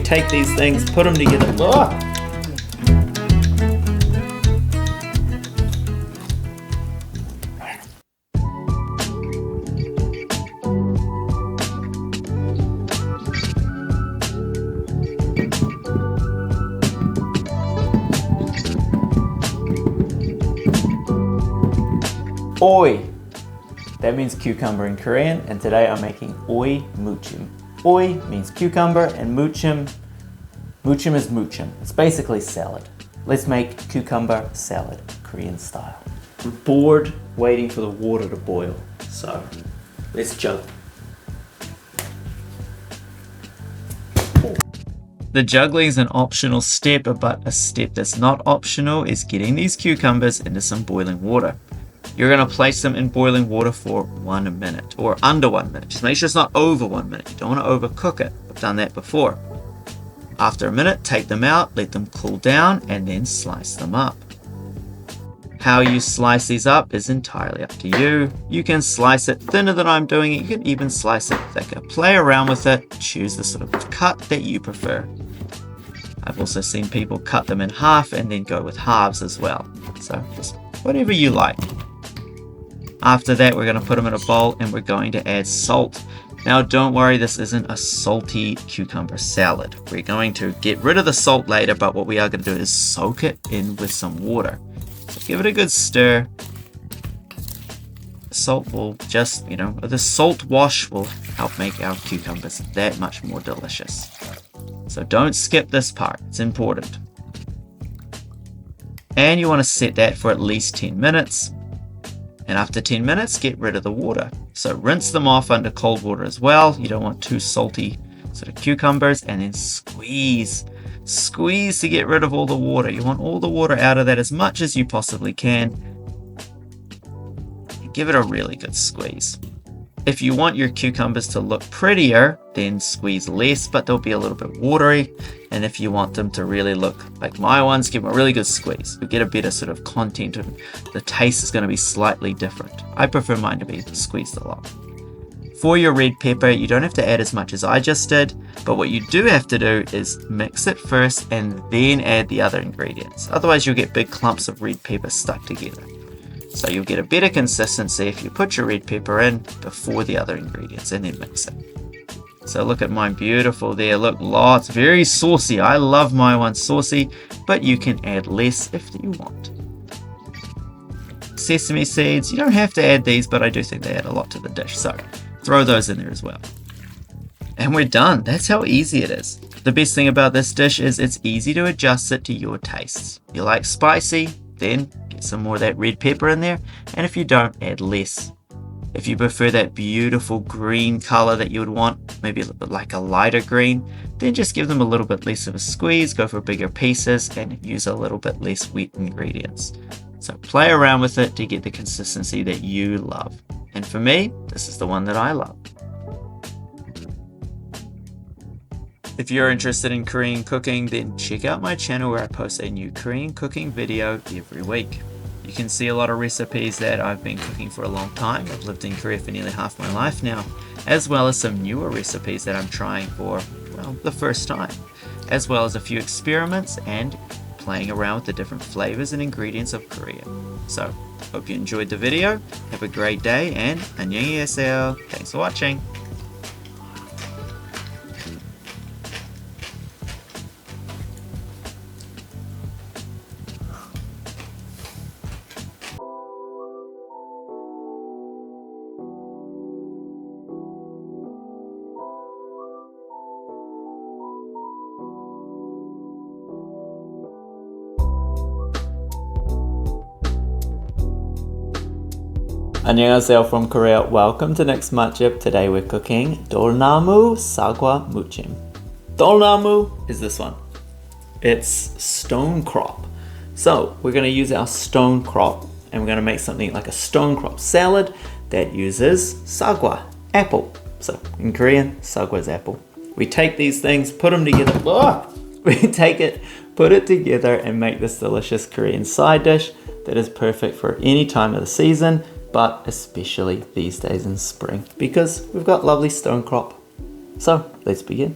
take these things, put them together. Oh! Oi! That means cucumber in Korean, and today I'm making 오이무침. Oi means cucumber, and muchim is muchim. It's basically salad. Let's make cucumber salad, Korean style. I'm bored waiting for the water to boil, so let's jug. The juggling is an optional step, but a step that's not optional is getting these cucumbers into some boiling water. You're going to place them in boiling water for 1 minute or under 1 minute. Just make sure it's not over 1 minute. You don't want to overcook it. I've done that before. After a minute, take them out, let them cool down, and then slice them up. How you slice these up is entirely up to you. You can slice it thinner than I'm doing it. You can even slice it thicker. Play around with it. Choose the sort of cut that you prefer. I've also seen people cut them in half and then go with halves as well. So just whatever you like. After that, we're going to put them in a bowl and we're going to add salt. Now, don't worry, this isn't a salty cucumber salad. We're going to get rid of the salt later, but what we are going to do is soak it in with some water. So give it a good stir. The salt will just, the salt wash will help make our cucumbers that much more delicious. So don't skip this part, it's important. And you want to set that for at least 10 minutes. And after 10 minutes, get rid of the water. So rinse them off under cold water as well. You don't want too salty sort of cucumbers. And then squeeze. Squeeze to get rid of all the water. You want all the water out of that as much as you possibly can. And give it a really good squeeze. If you want your cucumbers to look prettier, then squeeze less, but they'll be a little bit watery. And if you want them to really look like my ones, give them a really good squeeze. You get a better sort of content, and the taste is going to be slightly different. I prefer mine to be squeezed a lot. For your red pepper, you don't have to add as much as I just did, but what you do have to do is mix it first and then add the other ingredients. Otherwise, you'll get big clumps of red pepper stuck together. So you'll get a better consistency if you put your red pepper in before the other ingredients and then mix it. So look at mine, beautiful there. Look, lots, very saucy. I love my one saucy, but you can add less if you want. Sesame seeds, you don't have to add these, but I do think they add a lot to the dish. So throw those in there as well. And we're done. That's how easy it is. The best thing about this dish is it's easy to adjust it to your tastes. You like spicy? Then get some more of that red pepper in there, and if you don't, add less. If you prefer that beautiful green color that you would want, maybe a little bit like a lighter green, then just give them a little bit less of a squeeze, go for bigger pieces, and use a little bit less wet ingredients. So play around with it to get the consistency that you love. And for me, this is the one that I love. If you're interested in Korean cooking, then check out my channel where I post a new Korean cooking video every week. You can see a lot of recipes that I've been cooking for a long time. I've lived in Korea for nearly half my life now, as well as some newer recipes that I'm trying for, well, the first time, as well as a few experiments and playing around with the different flavors and ingredients of Korea. So, hope you enjoyed the video. Have a great day and 안녕히 계세요. Thanks for watching. 안녕하세요 from Korea. Welcome to Next Matchup. Today we're cooking Dolnamul Muchim. Dolnamul is this one. It's Stonecrop. So we're going to use our Stonecrop and we're going to make something like a Stonecrop salad that uses sagwa, apple. So in Korean, sagwa is apple. We take these things, put them together. We take it, put it together and make this delicious Korean side dish that is perfect for any time of the season, but especially these days in spring because we've got lovely Stonecrop. So let's begin.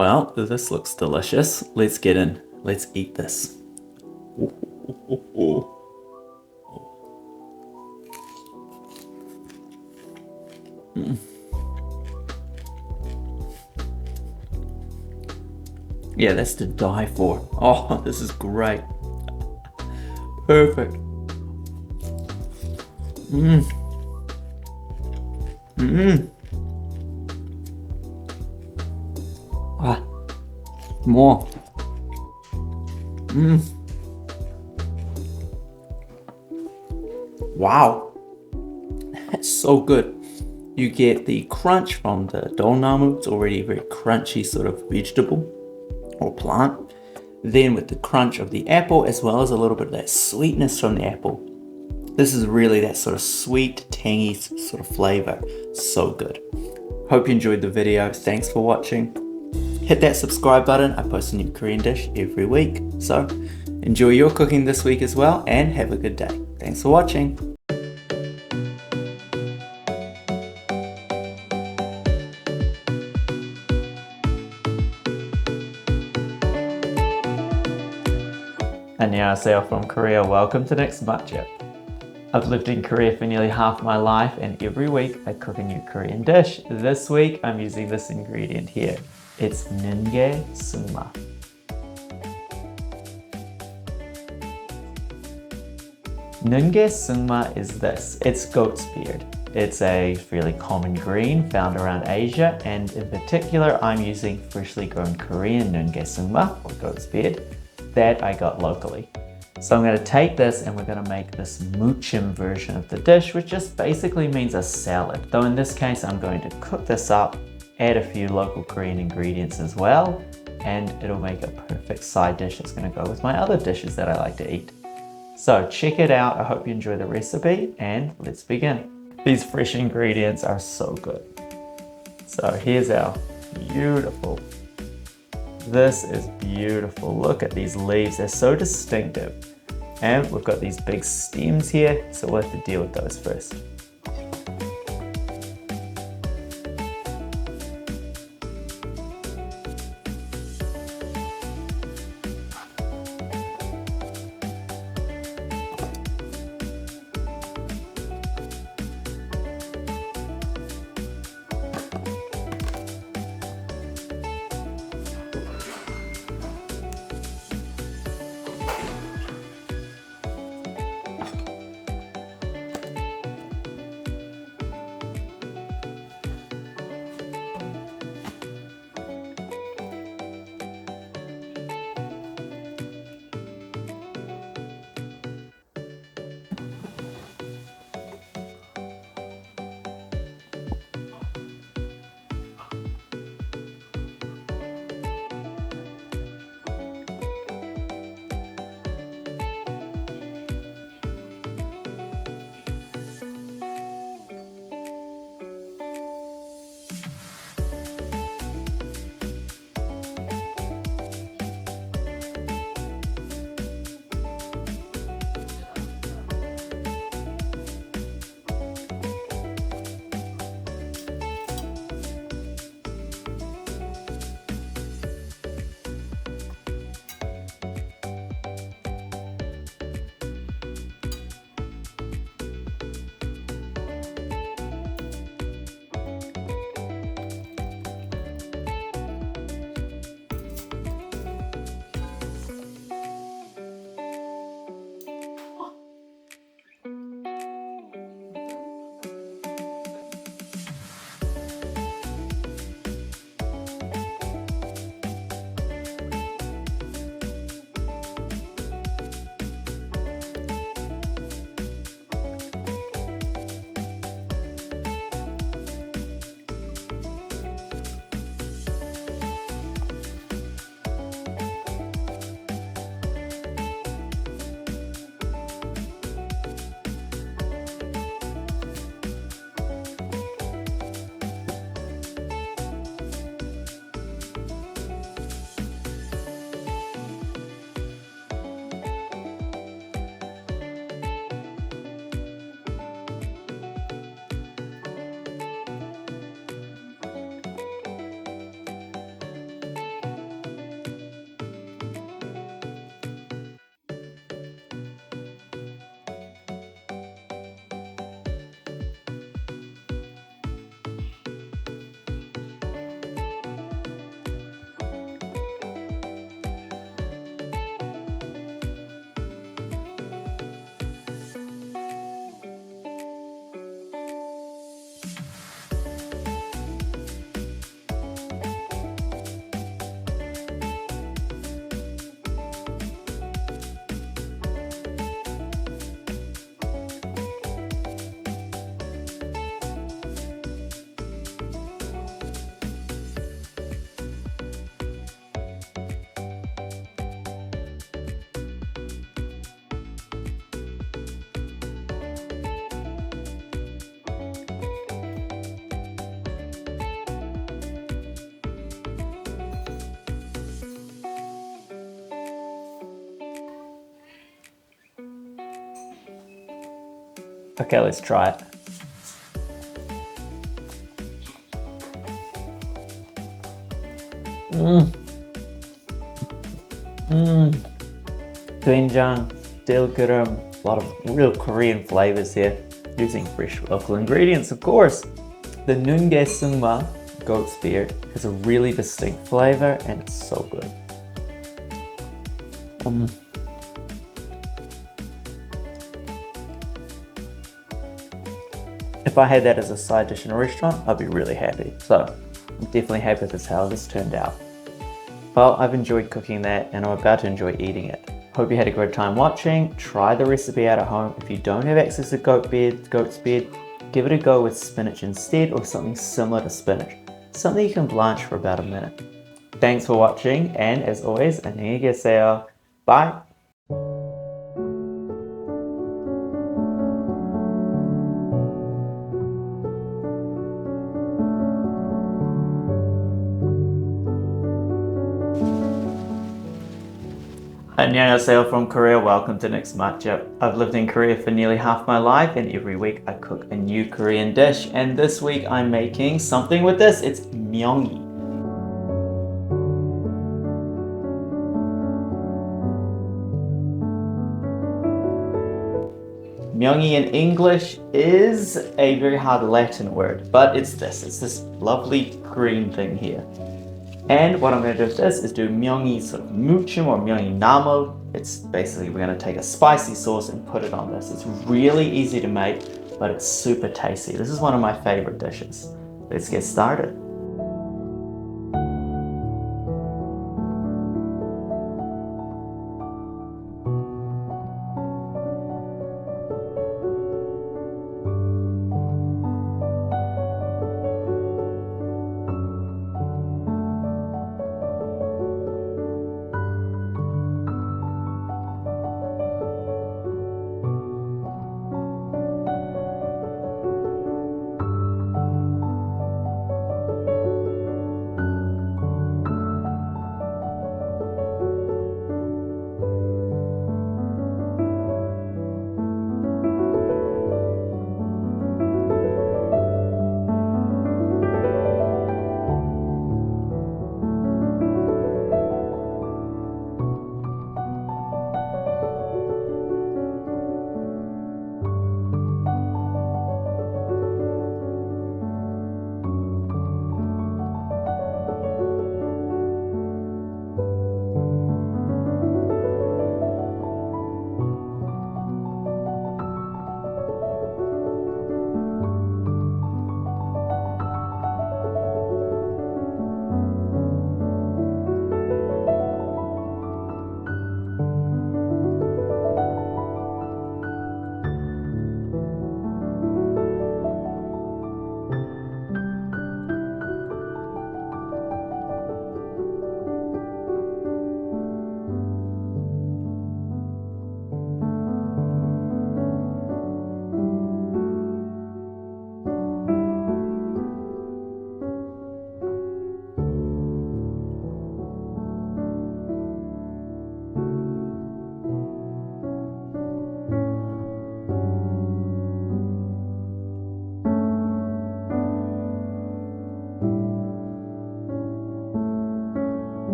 Well, this looks delicious. Let's get in. Let's eat this. Yeah, that's to die for. Oh, this is great. Perfect. Ah, more. Wow, that's so good. You get the crunch from the dolnamul. It's already a very crunchy sort of vegetable or plant. Then with the crunch of the apple, as well as a little bit of that sweetness from the apple. This is really that sort of sweet, tangy sort of flavor. So good. Hope you enjoyed the video. Thanks for watching. Hit that subscribe button. I post a new Korean dish every week. So enjoy your cooking this week as well, and have a good day. Thanks for watching. Annyeonghaseyo from Korea. Welcome to Next Muchim. I've lived in Korea for nearly half my life, and every week I cook a new Korean dish. This week I'm using this ingredient here. It's 눈개승마. 눈개승마 is this. It's goatsbeard. It's a fairly common green found around Asia, and in particular I'm using freshly grown Korean 눈개승마, or goatsbeard, that I got locally. So I'm going to take this and we're going to make this muchim version of the dish, which just basically means a salad. Though in this case, I'm going to cook this up, add a few local Korean ingredients as well, and it'll make a perfect side dish that's going to go with my other dishes that I like to eat. So check it out. I hope you enjoy the recipe, and let's begin. These fresh ingredients are so good. So here's our beautiful. This is beautiful. Look at these leaves. They're so distinctive. And we've got these big stems here, so we'll have to deal with those first. Okay, let's try it. Doenjang, dilgaram, a lot of real Korean flavors here, using fresh local ingredients, of course. The 눈개승마 Goatsbeard has a really distinct flavor and it's so good. If I had that as a side dish in a restaurant, I'd be really happy. So I'm definitely happy with how this turned out. Well, I've enjoyed cooking that and I'm about to enjoy eating it. Hope you had a great time watching. Try the recipe out at home. If you don't have access to Goatsbeard, give it a go with spinach instead or something similar to spinach. Something you can blanch for about a minute. Thanks for watching and as always, 안녕히 계세요. Bye! Annyeonghaseyo from Korea, welcome to Next Matchup. I've lived in Korea for nearly half my life and every week I cook a new Korean dish, and this week I'm making something with this. It's myeongi. Myeongi in English is a very hard Latin word, but it's this lovely green thing here. And what I'm going to do with this is do Myeongi Muchim or Myeongi Namul. It's basically, we're going to take a spicy sauce and put it on this. It's really easy to make, but it's super tasty. This is one of my favorite dishes. Let's get started.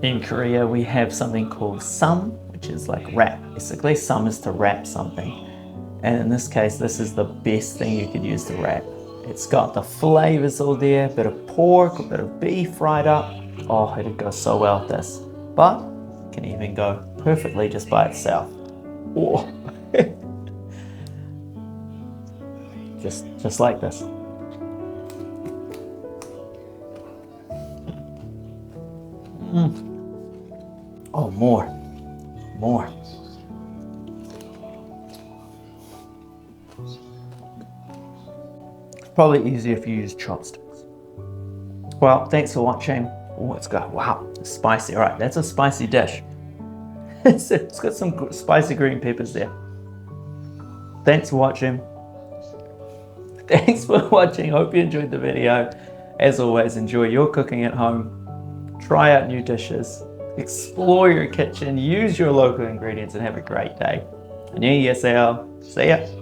In Korea, we have something called sum, which is like wrap. Basically, sum is to wrap something. And in this case, this is the best thing you could use to wrap. It's got the flavors all there, a bit of pork, a bit of beef right up. Oh, it'd go so well with this. But it can even go perfectly just by itself. Oh. just like this. Oh, more. More. It's probably easier if you use chopsticks. Well, thanks for watching. Oh, it's got, wow, it's spicy. All right, that's a spicy dish. It's got some spicy green peppers there. Thanks for watching. Thanks for watching. Hope you enjoyed the video. As always, enjoy your cooking at home. Try out new dishes. Explore your kitchen. Use your local ingredients and have a great day. 안녕히 계세요. See ya.